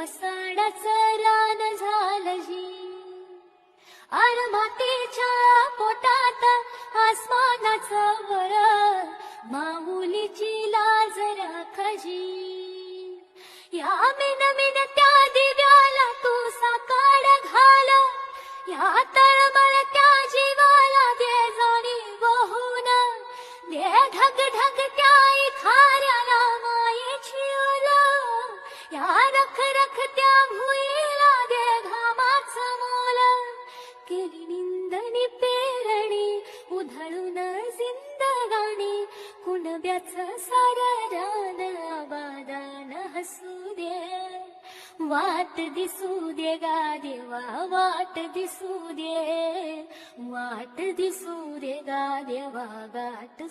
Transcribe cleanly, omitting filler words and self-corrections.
वसाडाचं रान झालं जी, आर मातीच्या पोटात आसमानाचं वर, माऊलीची लाज राखाजी. या मिनमिनत्या दिव्याला तू साकाड घाल, या तळमळत्या जीवाला दे जाणीव होऊन, दे ढगढगत्या खाऱ्याला मायेची ओल, या रखरखत्या भुईला दे घामाचं मोल. केली निंदणी पेरणी उधळून जिंदगाणी, कुणब्याचं सारं रान आबादान हसू दे. वाट दिसू दे गा देवा, वाट दिसू दे, वाट दिसू दे गा देवा, गाठ